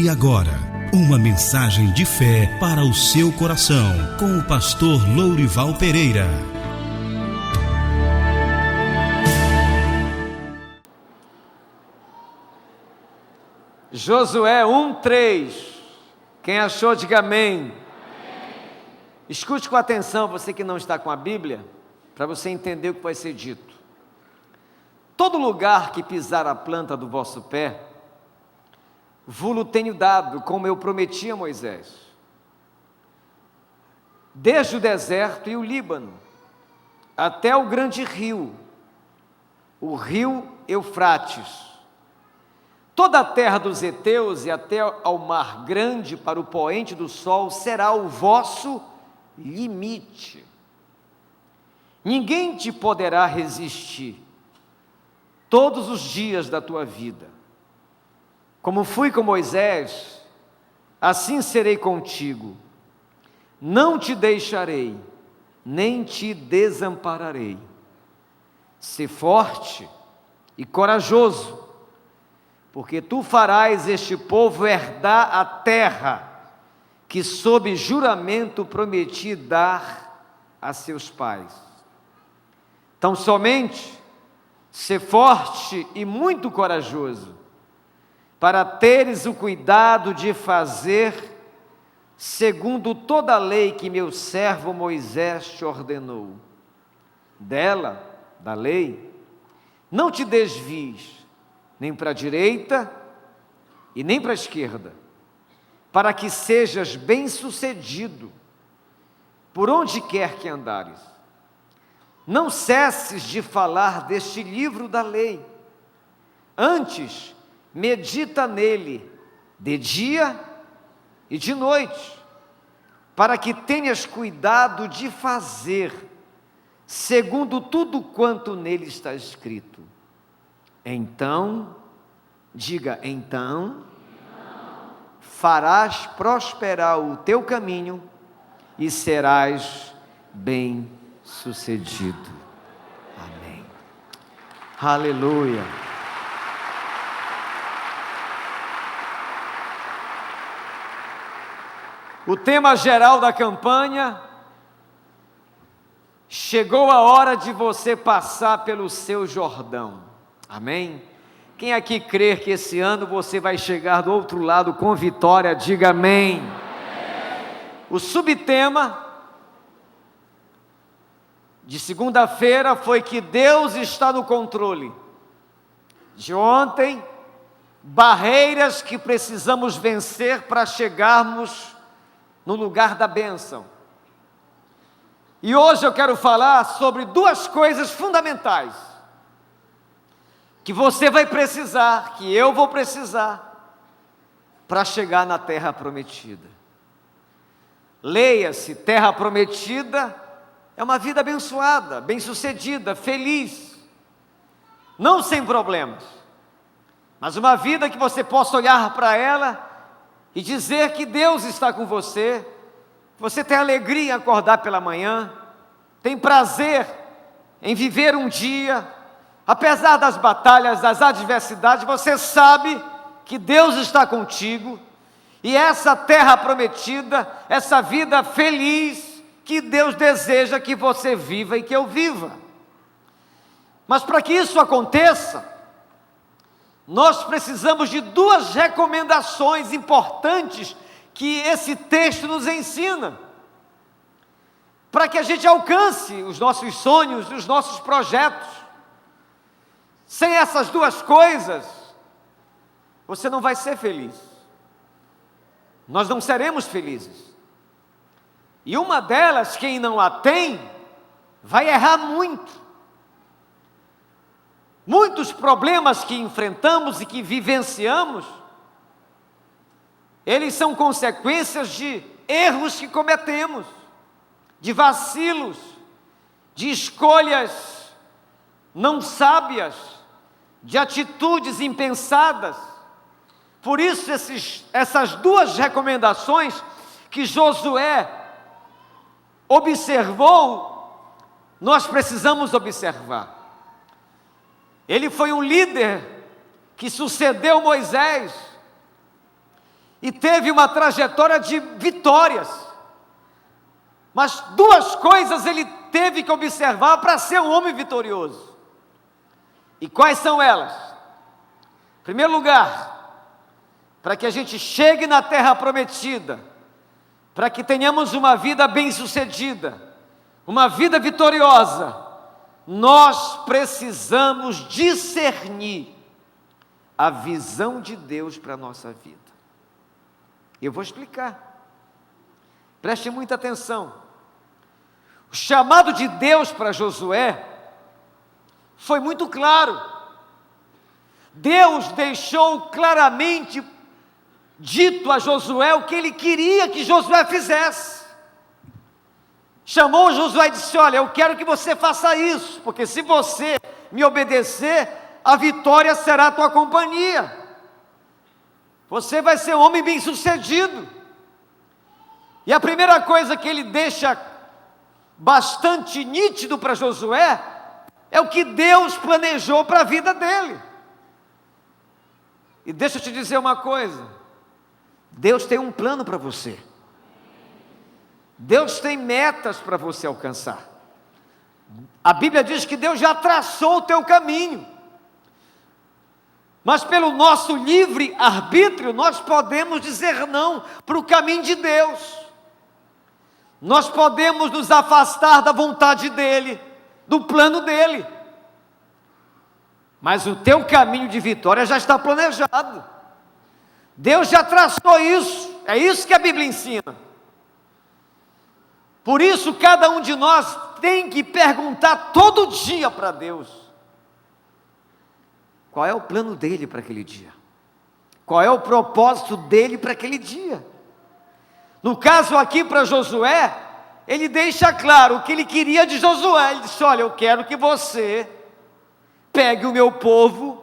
E agora, uma mensagem de fé para o seu coração, com o pastor Lourival Pereira. Josué 1:3. Quem achou, diga amém. Escute com atenção, você que não está com a Bíblia, para você entender o que vai ser dito. Todo lugar que pisar a planta do vosso pé, vos tenho dado, como eu prometi a Moisés, desde o deserto e o Líbano, até o grande rio, o rio Eufrates, toda a terra dos heteus e até ao mar grande para o poente do sol será o vosso limite. Ninguém te poderá resistir todos os dias da tua vida. Como fui com Moisés, assim serei contigo. Não te deixarei, nem te desampararei. Sê forte e corajoso, porque tu farás este povo herdar a terra que sob juramento prometi dar a seus pais. Tão somente sê forte e muito corajoso, para teres o cuidado de fazer segundo toda a lei que meu servo Moisés te ordenou. Dela, da lei, não te desvies, nem para a direita e nem para a esquerda, para que sejas bem-sucedido por onde quer que andares. Não cesses de falar deste livro da lei, antes medita nele de dia e de noite, para que tenhas cuidado de fazer segundo tudo quanto nele está escrito. Então, diga, então, farás prosperar o teu caminho e serás bem-sucedido. Amém. Aleluia. O tema geral da campanha: chegou a hora de você passar pelo seu Jordão. Amém? Quem aqui crê que esse ano você vai chegar do outro lado com vitória, diga amém. O subtema de segunda-feira foi que Deus está no controle. De ontem, barreiras que precisamos vencer para chegarmos no lugar da bênção. E hoje eu quero falar sobre duas coisas fundamentais que você vai precisar, que eu vou precisar, para chegar na terra prometida. Leia-se, terra prometida é uma vida abençoada, bem-sucedida, feliz, não sem problemas, mas uma vida que você possa olhar para ela e dizer que Deus está com você. Você tem alegria em acordar pela manhã, tem prazer em viver um dia, apesar das batalhas, das adversidades, você sabe que Deus está contigo, e essa terra prometida, essa vida feliz que Deus deseja que você viva e que eu viva. Mas para que isso aconteça, nós precisamos de duas recomendações importantes que esse texto nos ensina, para que a gente alcance os nossos sonhos, os nossos projetos. Sem essas duas coisas, você não vai ser feliz. Nós não seremos felizes. E uma delas, quem não a tem, vai errar muito. Muitos problemas que enfrentamos e que vivenciamos, eles são consequências de erros que cometemos, de vacilos, de escolhas não sábias, de atitudes impensadas. Por isso essas duas recomendações que Josué observou, nós precisamos observar. Ele foi um líder que sucedeu Moisés, e teve uma trajetória de vitórias. Mas duas coisas ele teve que observar para ser um homem vitorioso. E quais são elas? Em primeiro lugar, para que a gente chegue na terra prometida, para que tenhamos uma vida bem-sucedida, uma vida vitoriosa, nós precisamos discernir a visão de Deus para a nossa vida. Eu vou explicar. Preste muita atenção. O chamado de Deus para Josué foi muito claro. Deus deixou claramente dito a Josué o que ele queria que Josué fizesse. Chamou Josué e disse: olha, eu quero que você faça isso, porque se você me obedecer, a vitória será a tua companhia. Você vai ser um homem bem-sucedido. E a primeira coisa que ele deixa bastante nítido para Josué é o que Deus planejou para a vida dele. E deixa eu te dizer uma coisa: Deus tem um plano para você. Deus tem metas para você alcançar. A Bíblia diz que Deus já traçou o teu caminho. Mas pelo nosso livre arbítrio, nós podemos dizer não para o caminho de Deus. Nós podemos nos afastar da vontade dEle, do plano dEle. Mas o teu caminho de vitória já está planejado. Deus já traçou isso. É isso que a Bíblia ensina. Por isso, cada um de nós tem que perguntar todo dia para Deus: qual é o plano dele para aquele dia? Qual é o propósito dele para aquele dia? No caso aqui para Josué, ele deixa claro o que ele queria de Josué. Ele disse: olha, eu quero que você pegue o meu povo,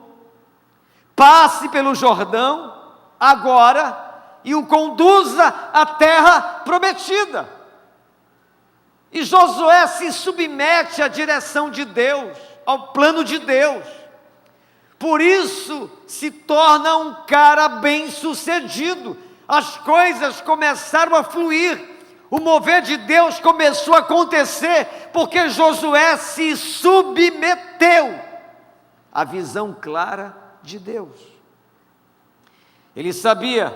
passe pelo Jordão agora e o conduza à terra prometida. E Josué se submete à direção de Deus, ao plano de Deus. Por isso se torna um cara bem-sucedido. As coisas começaram a fluir. O mover de Deus começou a acontecer porque Josué se submeteu à visão clara de Deus. Ele sabia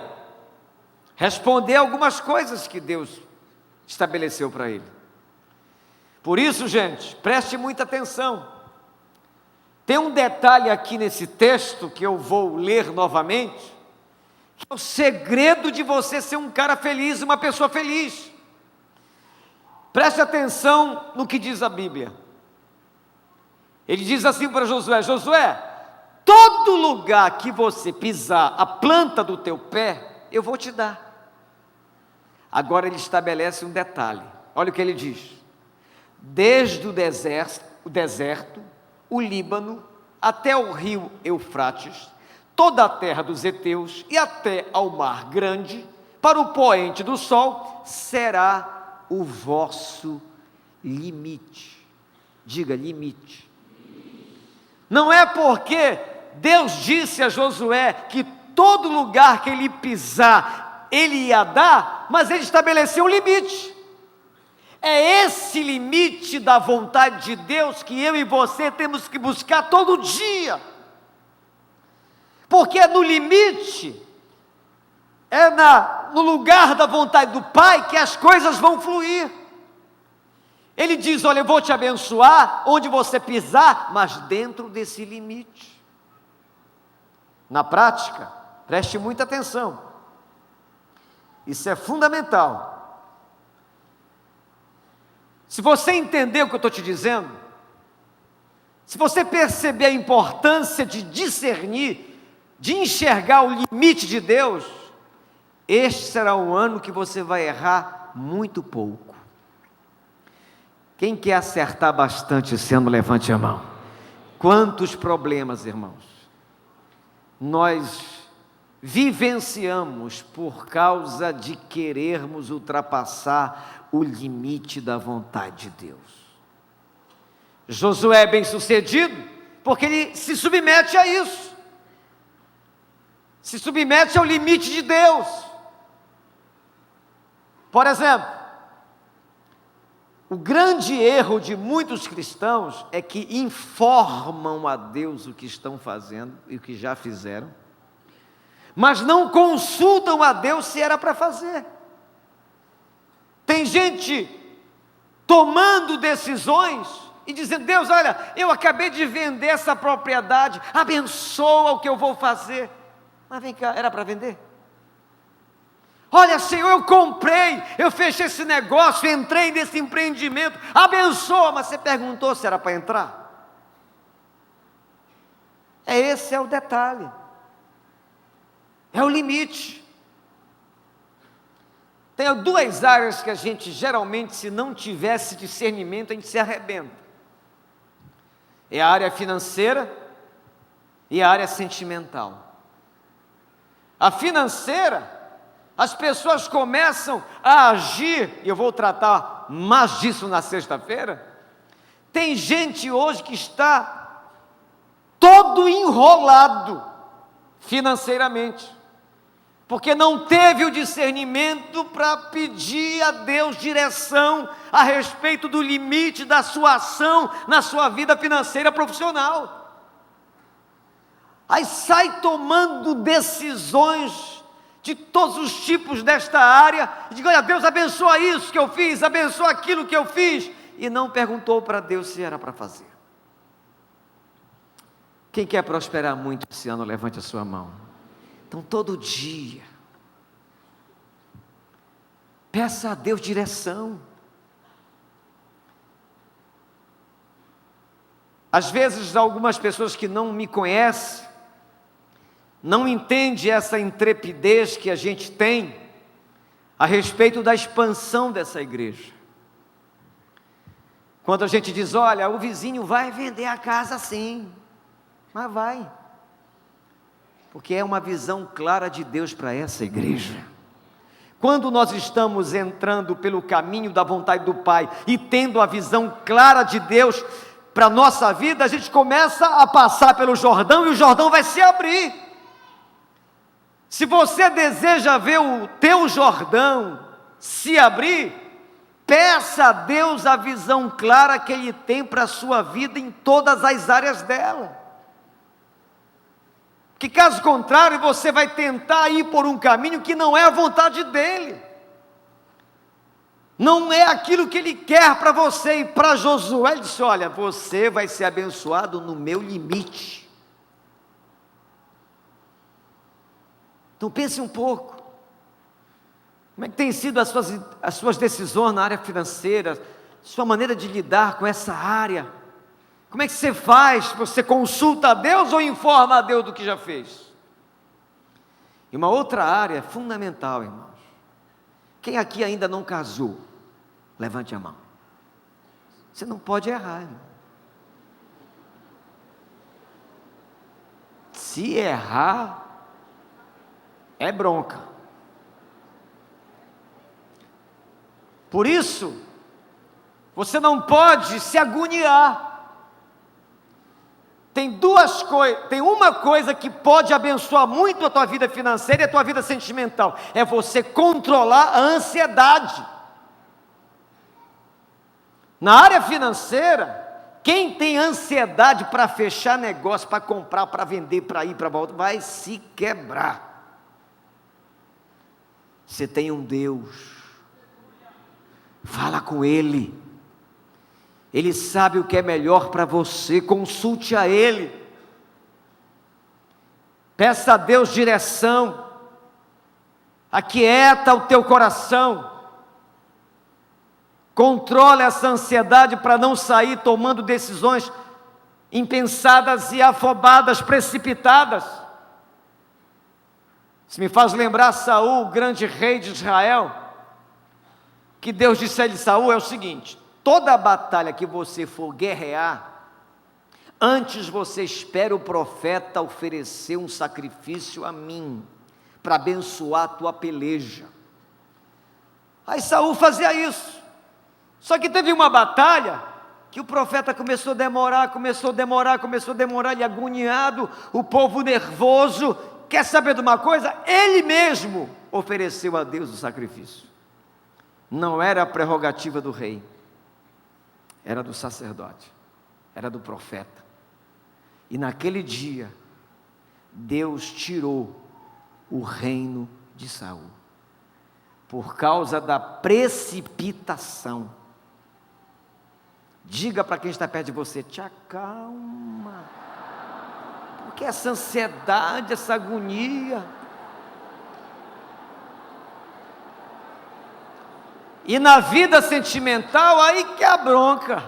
responder algumas coisas que Deus estabeleceu para ele. Por isso, gente, preste muita atenção. Tem um detalhe aqui nesse texto que eu vou ler novamente, que é o segredo de você ser um cara feliz, uma pessoa feliz. Preste atenção no que diz a Bíblia. Ele diz assim para Josué: Josué, todo lugar que você pisar a planta do teu pé, eu vou te dar. Agora ele estabelece um detalhe. Olha o que ele diz: desde o deserto, o Líbano, até o rio Eufrates, toda a terra dos heteus e até ao mar grande, para o poente do sol, será o vosso limite. Diga limite. Não é porque Deus disse a Josué que todo lugar que ele pisar, ele ia dar, mas ele estabeleceu um limite. É esse limite da vontade de Deus que eu e você temos que buscar todo dia. Porque é no limite, no lugar da vontade do Pai que as coisas vão fluir. Ele diz: olha, eu vou te abençoar onde você pisar, mas dentro desse limite. Na prática, preste muita atenção. Isso é fundamental. Se você entender o que eu estou te dizendo, se você perceber a importância de discernir, de enxergar o limite de Deus, este será um ano que você vai errar muito pouco. Quem quer acertar bastante esse ano, levante a mão. Quantos problemas, irmãos, nós vivenciamos por causa de querermos ultrapassar o limite da vontade de Deus. Josué é bem sucedido porque ele se submete a isso, se submete ao limite de Deus. Por exemplo, o grande erro de muitos cristãos é que informam a Deus o que estão fazendo e o que já fizeram, mas não consultam a Deus se era para fazer. Tem gente tomando decisões e dizendo: Deus, olha, eu acabei de vender essa propriedade, abençoa o que eu vou fazer. Mas vem cá, era para vender? Olha, Senhor, eu comprei, eu fechei esse negócio, entrei nesse empreendimento, abençoa. Mas você perguntou se era para entrar? Esse é o detalhe, é o limite. Tem duas áreas que a gente geralmente, se não tivesse discernimento, a gente se arrebenta. É a área financeira e a área sentimental. A financeira, as pessoas começam a agir, e eu vou tratar mais disso na sexta-feira. Tem gente hoje que está todo enrolado financeiramente, porque não teve o discernimento para pedir a Deus direção a respeito do limite da sua ação na sua vida financeira profissional. Aí sai tomando decisões de todos os tipos desta área, e diz: olha, Deus abençoa isso que eu fiz, abençoa aquilo que eu fiz, e não perguntou para Deus se era para fazer. Quem quer prosperar muito esse ano, levante a sua mão. Então, todo dia, peça a Deus direção. Às vezes, algumas pessoas que não me conhecem, não entendem essa intrepidez que a gente tem a respeito da expansão dessa igreja. Quando a gente diz: olha, o vizinho vai vender a casa sim, mas vai, porque é uma visão clara de Deus para essa igreja. Quando nós estamos entrando pelo caminho da vontade do Pai e tendo a visão clara de Deus para a nossa vida, a gente começa a passar pelo Jordão e o Jordão vai se abrir. Se você deseja ver o teu Jordão se abrir, peça a Deus a visão clara que Ele tem para a sua vida em todas as áreas dela. Que caso contrário, você vai tentar ir por um caminho que não é a vontade dEle. Não é aquilo que Ele quer para você. E para Josué Ele disse: olha, você vai ser abençoado no meu limite. Então pense um pouco. Como é que tem sido as suas decisões na área financeira? Sua maneira de lidar com essa área? Como é que você faz? Você consulta a Deus ou informa a Deus do que já fez? E uma outra área fundamental, irmãos. Quem aqui ainda não casou? Levante a mão. Você não pode errar, irmão. Se errar, é bronca. Por isso, você não pode se agoniar. Tem uma coisa que pode abençoar muito a tua vida financeira e a tua vida sentimental, é você controlar a ansiedade. Na área financeira, quem tem ansiedade para fechar negócio, para comprar, para vender, para ir, para voltar, vai se quebrar. Você tem um Deus, fala com Ele. Ele sabe o que é melhor para você, consulte a Ele. Peça a Deus direção, aquieta o teu coração. Controle essa ansiedade para não sair tomando decisões impensadas e afobadas, precipitadas. Isso me faz lembrar Saul, o grande rei de Israel, que Deus disse a ele: Saul, é o seguinte: toda batalha que você for guerrear, antes você espera o profeta oferecer um sacrifício a mim, para abençoar a tua peleja. Aí Saul fazia isso. Só que teve uma batalha que o profeta começou a demorar, ele agoniado, o povo nervoso. Quer saber de uma coisa? Ele mesmo ofereceu a Deus o sacrifício. não era a prerrogativa do rei, era do sacerdote, era do profeta. E naquele dia, Deus tirou o reino de Saul, por causa da precipitação. Diga para quem está perto de você: te acalma, porque essa ansiedade, essa agonia. E na vida sentimental, aí que é a bronca.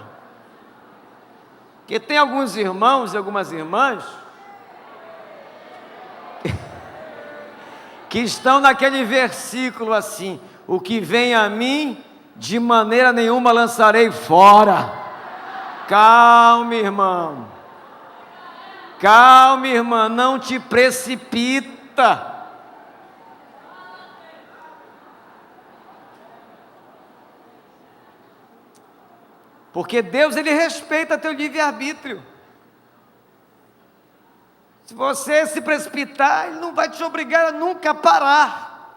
Porque tem alguns irmãos e algumas irmãs que estão naquele versículo assim: o que vem a mim, de maneira nenhuma lançarei fora. Calma, irmão. Calma, irmã, não te precipita. Porque Deus, Ele respeita teu livre-arbítrio. Se você se precipitar, Ele não vai te obrigar a nunca parar.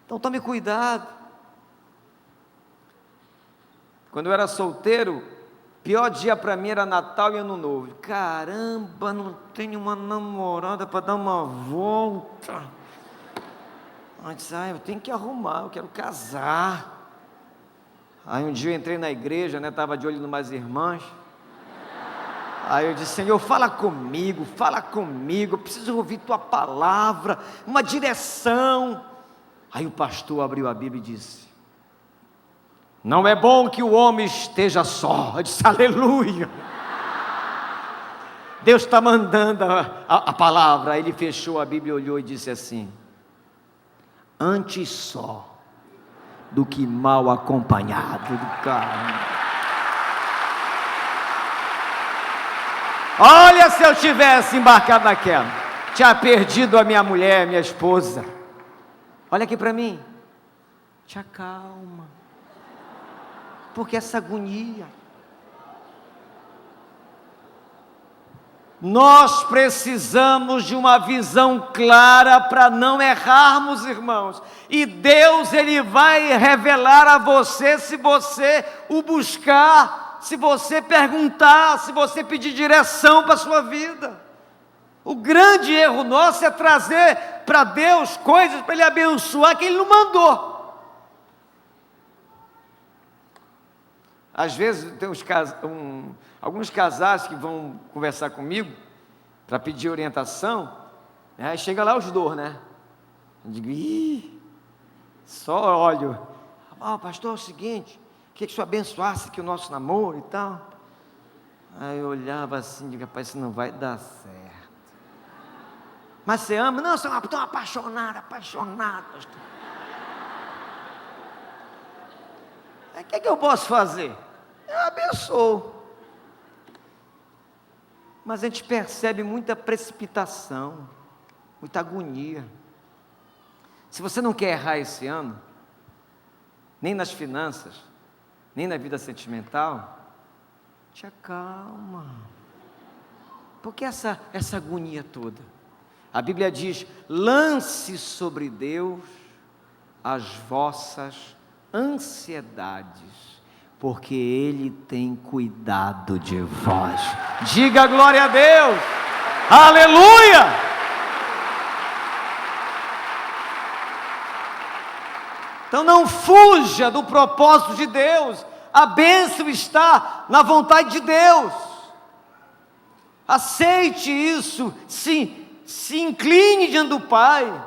Então tome cuidado. Quando eu era solteiro, pior dia para mim era Natal e Ano Novo. Caramba, não tenho uma namorada para dar uma volta. Eu disse: eu tenho que arrumar, eu quero casar. Aí um dia eu entrei na igreja, estava de olho em umas irmãs. Aí eu disse: Senhor, fala comigo, eu preciso ouvir tua palavra, uma direção. Aí o pastor abriu a Bíblia e disse: não é bom que o homem esteja só. Eu disse: aleluia. Deus está mandando a palavra. Aí ele fechou a Bíblia, olhou e disse assim: antes só do que mal acompanhado do carro. Olha, se eu tivesse embarcado naquela, tinha perdido a minha mulher, minha esposa. Olha aqui para mim, te acalma, porque essa agonia. Nós precisamos de uma visão clara para não errarmos, irmãos. E Deus, Ele vai revelar a você se você o buscar, se você perguntar, se você pedir direção para a sua vida. O grande erro nosso é trazer para Deus coisas para Ele abençoar que Ele não mandou. Às vezes tem alguns casais que vão conversar comigo para pedir orientação, aí chega lá os dois, Eu digo: só olho. Pastor, é o seguinte, queria que o senhor abençoasse aqui o nosso namoro e tal. Aí eu olhava assim, digo: rapaz, isso não vai dar certo. Mas você ama? Não, eu estou apaixonado, pastor. O que eu posso fazer? Eu abençoo. Mas a gente percebe muita precipitação, muita agonia. Se você não quer errar esse ano, nem nas finanças, nem na vida sentimental, te acalma. Por que essa agonia toda? A Bíblia diz: lance sobre Deus as vossas ansiedades, porque Ele tem cuidado de vós. Diga glória a Deus, aleluia! Então não fuja do propósito de Deus, a bênção está na vontade de Deus. Aceite isso, se incline diante do Pai.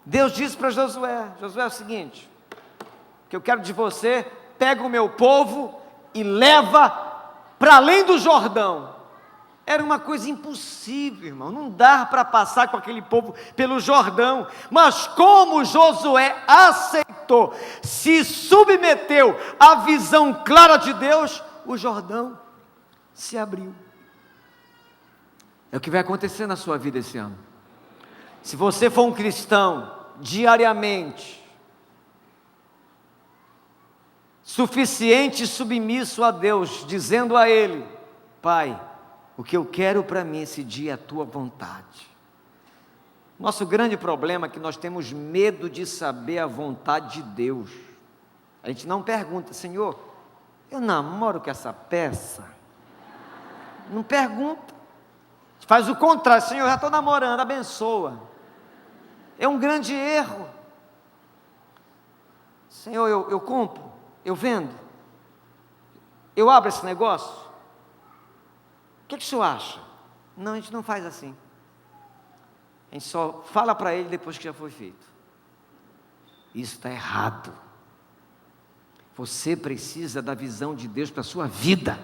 Deus disse para Josué: Josué, é o seguinte, que eu quero de você, pega o meu povo e leva para além do Jordão. Era uma coisa impossível, irmão, não dá para passar com aquele povo pelo Jordão. Mas como Josué aceitou, se submeteu à visão clara de Deus, o Jordão se abriu. É o que vai acontecer na sua vida esse ano. Se você for um cristão, diariamente, suficiente e submisso a Deus, dizendo a Ele: Pai, o que eu quero para mim esse dia é a Tua vontade. Nosso grande problema é que nós temos medo de saber a vontade de Deus. A gente não pergunta: Senhor, eu namoro com essa peça? Não pergunta. A gente faz o contrário: Senhor, já estou namorando, abençoa. É um grande erro. Senhor, eu compro, eu vendo, eu abro esse negócio. O que o senhor acha? Não, a gente não faz assim. A gente só fala para ele depois que já foi feito. Isso está errado. Você precisa da visão de Deus para a sua vida.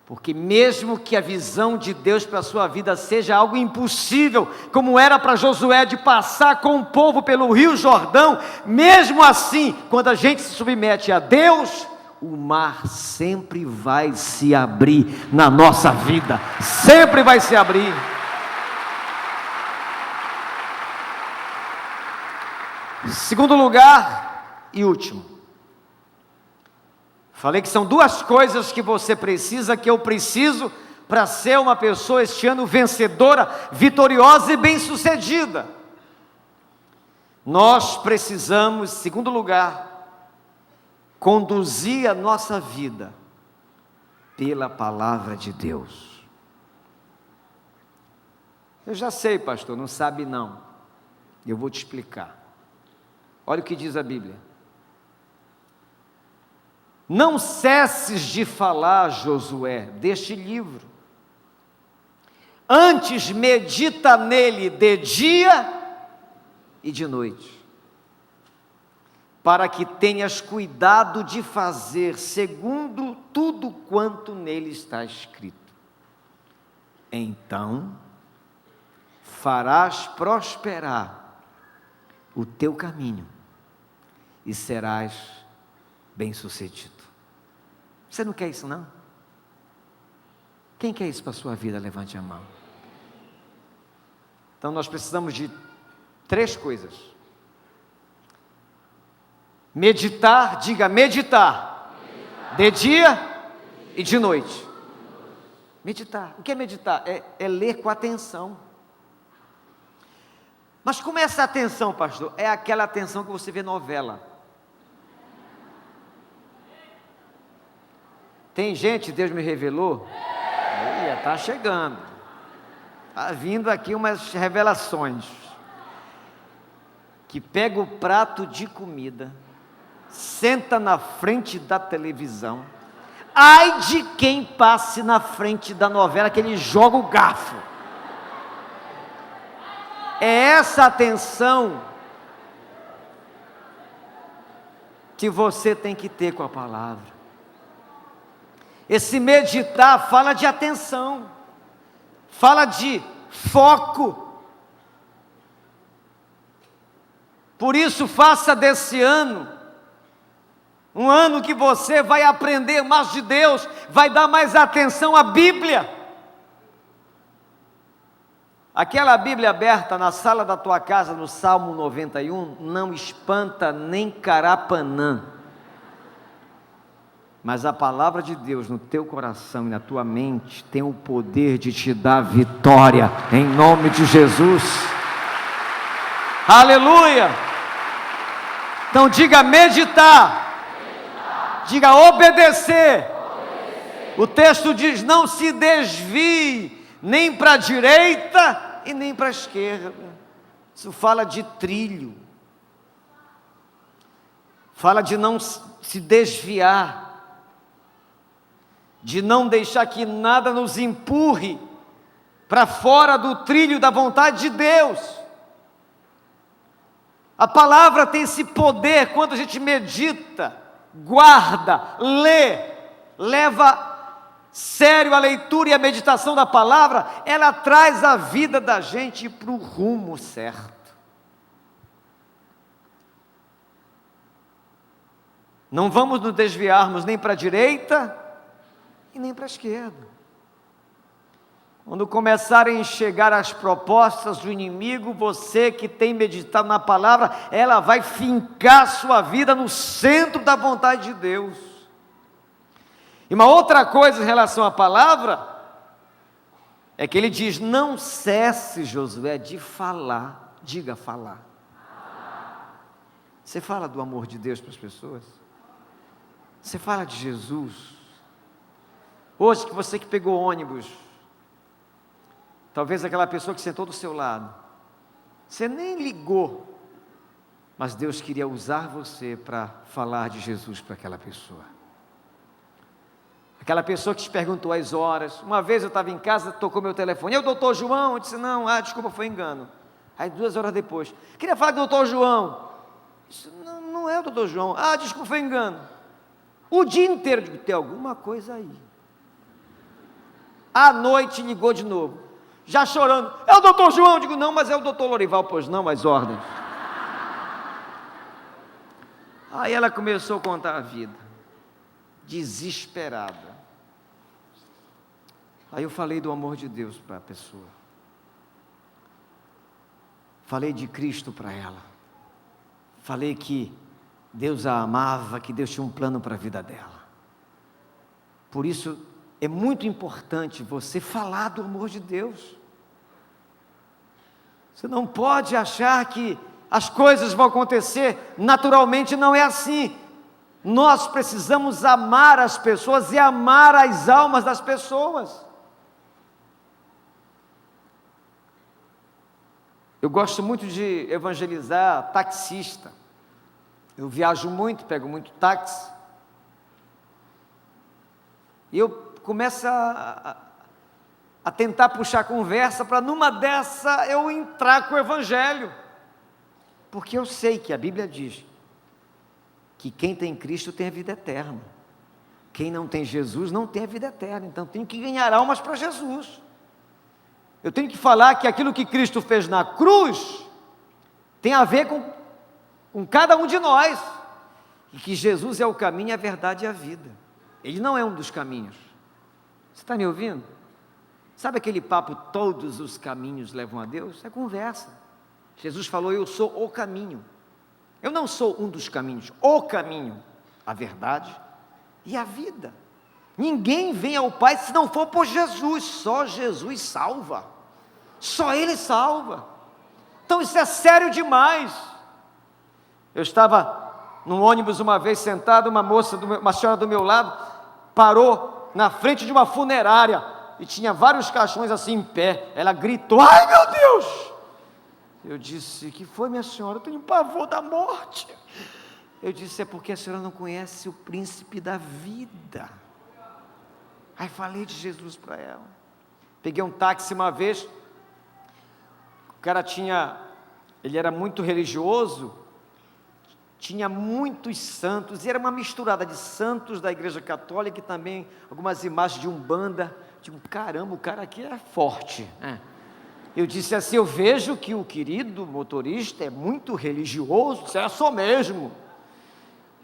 Porque mesmo que a visão de Deus para a sua vida seja algo impossível, como era para Josué de passar com o povo pelo Rio Jordão, mesmo assim, quando a gente se submete a Deus, o mar sempre vai se abrir na nossa vida. Sempre vai se abrir. Segundo lugar e último. Falei que são duas coisas que você precisa, que eu preciso, para ser uma pessoa este ano vencedora, vitoriosa e bem-sucedida. Nós precisamos, em segundo lugar, conduzir a nossa vida pela palavra de Deus. Eu já sei, pastor, não sabe não. Eu vou te explicar. Olha o que diz a Bíblia. Não cesses de falar, Josué, deste livro. Antes medita nele de dia e de noite, para que tenhas cuidado de fazer segundo tudo quanto nele está escrito. Então farás prosperar o teu caminho e serás bem-sucedido. Você não quer isso, não? Quem quer isso para a sua vida? Levante a mão. Então nós precisamos de 3 coisas. Meditar, diga meditar. De dia e de noite. Meditar. O que é meditar? É ler com atenção. Mas como é essa atenção, pastor? É aquela atenção que você vê novela. Tem gente, Deus me revelou, está chegando, está vindo aqui umas revelações, que pega o prato de comida, senta na frente da televisão, ai de quem passe na frente da novela, que ele joga o garfo. É essa atenção que você tem que ter com a palavra. Esse meditar fala de atenção, fala de foco. Por isso, faça desse ano um ano que você vai aprender mais de Deus, vai dar mais atenção à Bíblia. Aquela Bíblia aberta na sala da tua casa, no Salmo 91, não espanta nem carapanã. Mas a palavra de Deus no teu coração e na tua mente tem o poder de te dar vitória, em nome de Jesus. Aleluia! Então diga meditar, diga obedecer. O texto diz: não se desvie nem para a direita e nem para a esquerda. Isso fala de trilho, fala de não se desviar, de não deixar que nada nos empurre para fora do trilho da vontade de Deus. A palavra tem esse poder, quando a gente medita, guarda, lê, leva sério a leitura e a meditação da palavra, ela traz a vida da gente para o rumo certo. Não vamos nos desviarmos nem para a direita e nem para a esquerda. Quando começarem a chegar as propostas do inimigo, você que tem meditado na palavra, ela vai fincar sua vida no centro da vontade de Deus. E uma outra coisa em relação à palavra, é que ele diz: não cesse, Josué, de falar. Diga falar. Você fala do amor de Deus para as pessoas? Você fala de Jesus? Hoje, que você que pegou ônibus, talvez aquela pessoa que sentou do seu lado, você nem ligou, mas Deus queria usar você para falar de Jesus para aquela pessoa. Aquela pessoa que te perguntou as horas. Uma vez eu estava em casa, tocou meu telefone: é o doutor João? Eu disse: não, desculpa, foi engano. Aí 2 horas depois: queria falar com o doutor João. Eu disse: não é o doutor João. Desculpa, foi engano. O dia inteiro, digo: tem alguma coisa aí. À noite ligou de novo, já chorando: é o doutor João? Eu digo: não, mas é o doutor Lorival. Pois não, as ordens. Aí ela começou a contar a vida, desesperada. Aí eu falei do amor de Deus para a pessoa, falei de Cristo para ela, falei que Deus a amava, que Deus tinha um plano para a vida dela. Por isso é muito importante você falar do amor de Deus. Você não pode achar que as coisas vão acontecer naturalmente, não é assim. Nós precisamos amar as pessoas e amar as almas das pessoas. Eu gosto muito de evangelizar taxista. Eu viajo muito, pego muito táxi. E eu começo a tentar puxar conversa para numa dessa eu entrar com o evangelho. Porque eu sei que a Bíblia diz que quem tem Cristo tem a vida eterna. Quem não tem Jesus não tem a vida eterna. Então tenho que ganhar almas para Jesus. Eu tenho que falar que aquilo que Cristo fez na cruz tem a ver com cada um de nós. E que Jesus é o caminho, a verdade e a vida. Ele não é um dos caminhos. Você está me ouvindo? Sabe aquele papo: todos os caminhos levam a Deus? É conversa. Jesus falou: eu sou o caminho. Eu não sou um dos caminhos, o caminho, a verdade e a vida. Ninguém vem ao Pai se não for por Jesus. Só Jesus salva. Só Ele salva. Então isso é sério demais. Eu estava num ônibus uma vez sentado, uma senhora do meu lado parou na frente de uma funerária e tinha vários caixões assim em pé. Ela gritou: ai meu Deus! Eu disse: que foi, minha senhora? Eu tenho pavor da morte. Eu disse: é porque a senhora não conhece o príncipe da vida. Aí falei de Jesus para ela. Peguei um táxi uma vez, o cara ele era muito religioso, tinha muitos santos, e era uma misturada de santos da igreja católica e também algumas imagens de Umbanda. Digo: caramba, o cara aqui é forte. Eu disse assim: eu vejo que o querido motorista é muito religioso. Disse: sou mesmo.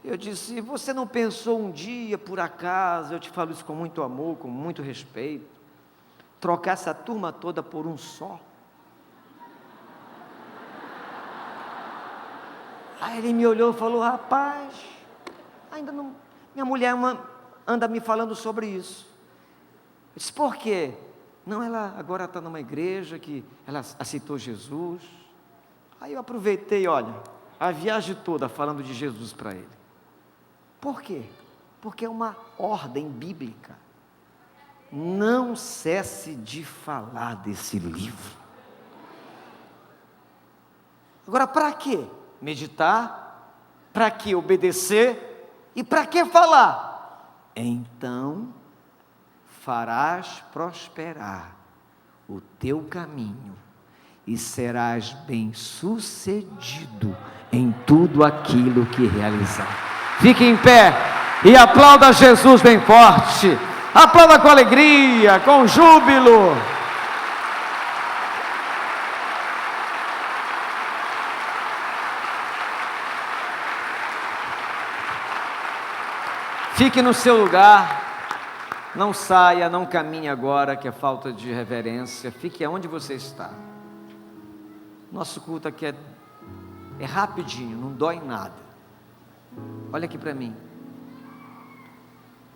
Eu disse: você não pensou um dia, por acaso, eu te falo isso com muito amor, com muito respeito, trocar essa turma toda por um só? Aí ele me olhou e falou: rapaz, ainda não, minha mulher anda me falando sobre isso. Eu disse: por quê? Não, ela agora está numa igreja que ela aceitou Jesus. Aí eu aproveitei, olha, a viagem toda falando de Jesus para ele. Por quê? Porque é uma ordem bíblica. Não cesse de falar desse livro. Agora, para quê? Meditar, para que obedecer e para que falar? Então farás prosperar o teu caminho e serás bem-sucedido em tudo aquilo que realizar. Fique em pé e aplauda Jesus bem forte. Aplauda com alegria, com júbilo. Fique no seu lugar. Não saia, não caminhe agora, que é falta de reverência. Fique onde você está. Nosso culto aqui é rapidinho, não dói em nada. Olha aqui para mim.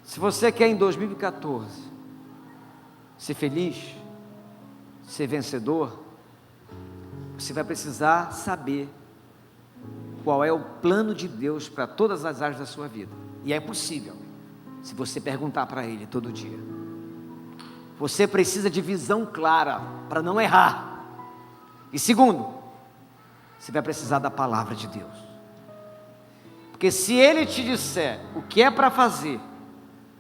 Se você quer em 2014 ser feliz, ser vencedor, você vai precisar saber qual é o plano de Deus para todas as áreas da sua vida. E é possível, se você perguntar para Ele todo dia. Você precisa de visão clara para não errar. E segundo, você vai precisar da palavra de Deus. Porque se Ele te disser o que é para fazer,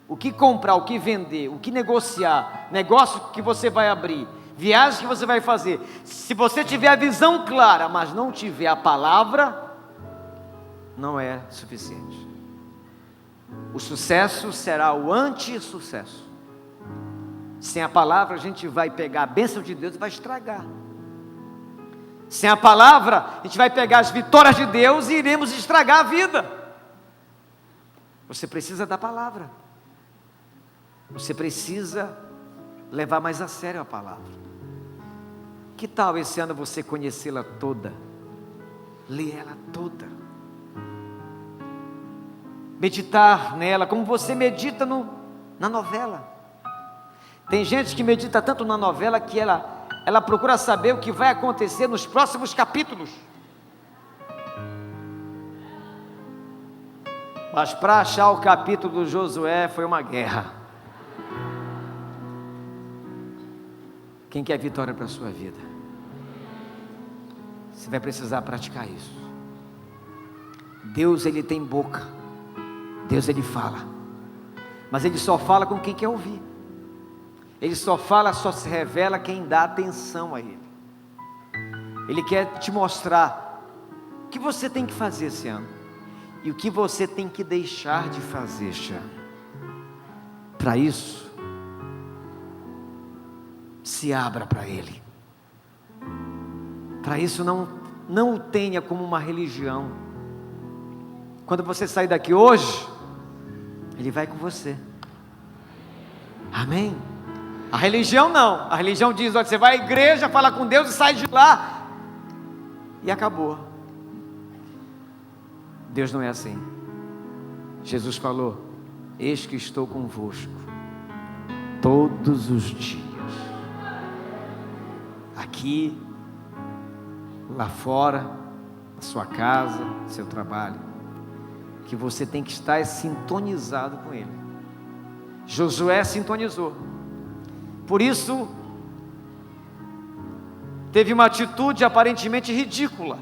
o que comprar, o que vender, o que negociar, negócio que você vai abrir, viagem que você vai fazer, se você tiver a visão clara, mas não tiver a palavra, não é suficiente. O sucesso será o anti-sucesso. Sem a palavra a gente vai pegar a bênção de Deus e vai estragar. Sem a palavra a gente vai pegar as vitórias de Deus e iremos estragar a vida. Você precisa da palavra. Você precisa levar mais a sério a palavra. Que tal esse ano você conhecê-la toda? Ler ela toda. Meditar nela, como você medita na novela. Tem gente que medita tanto na novela que ela procura saber o que vai acontecer nos próximos capítulos. Mas para achar o capítulo do Josué foi uma guerra. Quem quer vitória para a sua vida? Você vai precisar praticar isso. Deus, Ele tem boca. Deus, Ele fala. Mas Ele só fala com quem quer ouvir. Ele só fala, só se revela quem dá atenção a Ele. Ele quer te mostrar o que você tem que fazer esse ano. E o que você tem que deixar de fazer este ano. Para isso, se abra para Ele. Para isso não o tenha como uma religião. Quando você sair daqui hoje, Ele vai com você. Amém? A religião não. A religião diz, olha, você vai à igreja, fala com Deus e sai de lá. E acabou. Deus não é assim. Jesus falou, eis que estou convosco todos os dias. Aqui, lá fora, na sua casa, no seu trabalho. Que você tem que estar sintonizado com Ele. Josué sintonizou. Por isso, teve uma atitude aparentemente ridícula.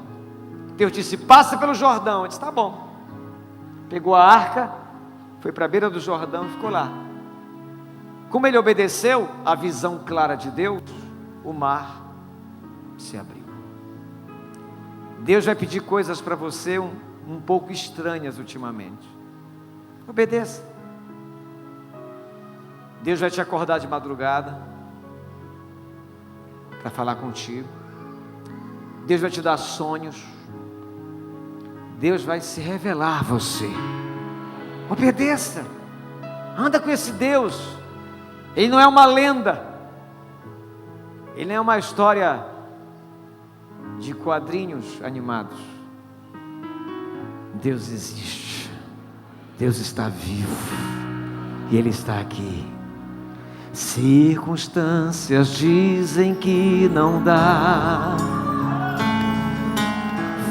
Deus disse, passa pelo Jordão. Ele disse, tá bom. Pegou a arca, foi para a beira do Jordão e ficou lá. Como ele obedeceu à visão clara de Deus, o mar se abriu. Deus vai pedir coisas para você um pouco estranhas ultimamente. Obedeça. Deus vai te acordar de madrugada para falar contigo. Deus vai te dar sonhos. Deus vai se revelar a você. Obedeça. Anda com esse Deus. Ele não é uma lenda. Ele não é uma história de quadrinhos animados. Deus existe. Deus está vivo. E Ele está aqui. Circunstâncias dizem que não dá.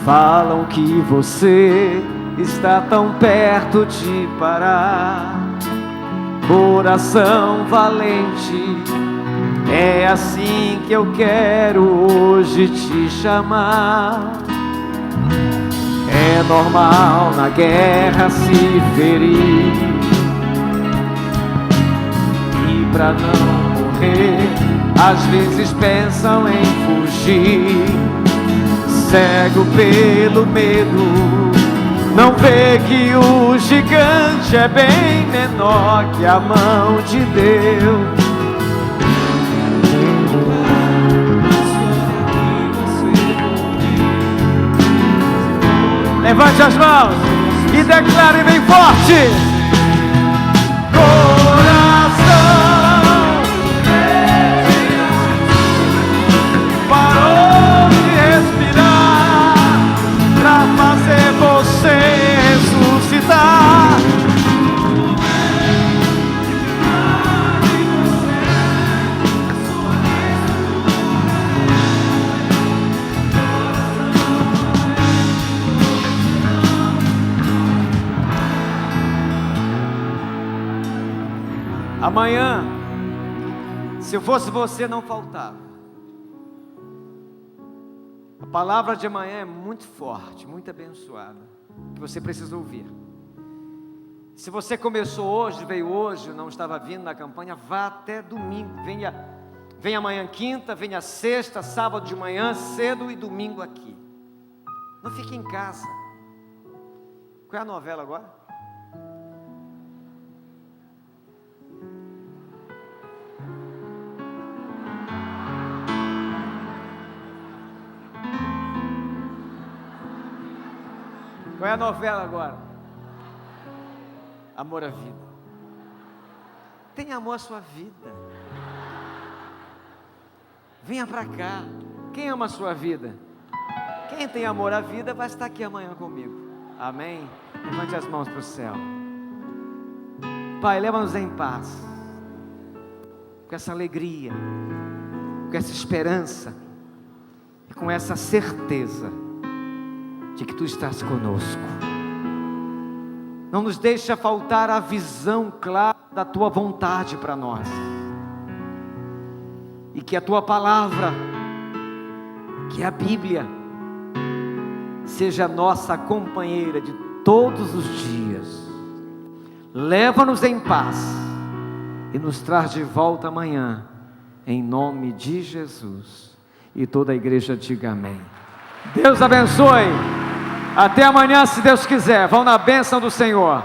Falam que você está tão perto de parar. Coração valente, é assim que eu quero hoje te chamar. É normal na guerra se ferir. Pra não morrer, às vezes pensam em fugir. Cego pelo medo, não vê que o gigante é bem menor que a mão de Deus. Levante as mãos e declare bem forte. Amanhã, se eu fosse você, não faltava. A palavra de amanhã é muito forte, muito abençoada, que você precisa ouvir. Se você começou hoje, veio hoje, não estava vindo na campanha, vá até domingo. Venha amanhã quinta, venha sexta, sábado de manhã cedo e domingo aqui. Não fique em casa. Qual é a novela agora? Qual é a novela agora? Amor à vida. Tenha amor à sua vida. Venha para cá. Quem ama a sua vida? Quem tem amor à vida vai estar aqui amanhã comigo. Amém? Levante as mãos para o céu. Pai, leva-nos em paz, com essa alegria, com essa esperança e com essa certeza de que Tu estás conosco. Não nos deixa faltar a visão clara da Tua vontade para nós. E que a Tua palavra, que é a Bíblia, seja nossa companheira de todos os dias. Leva-nos em paz e nos traz de volta amanhã, em nome de Jesus. E toda a igreja diga amém. Deus abençoe. Até amanhã, se Deus quiser. Vão na bênção do Senhor.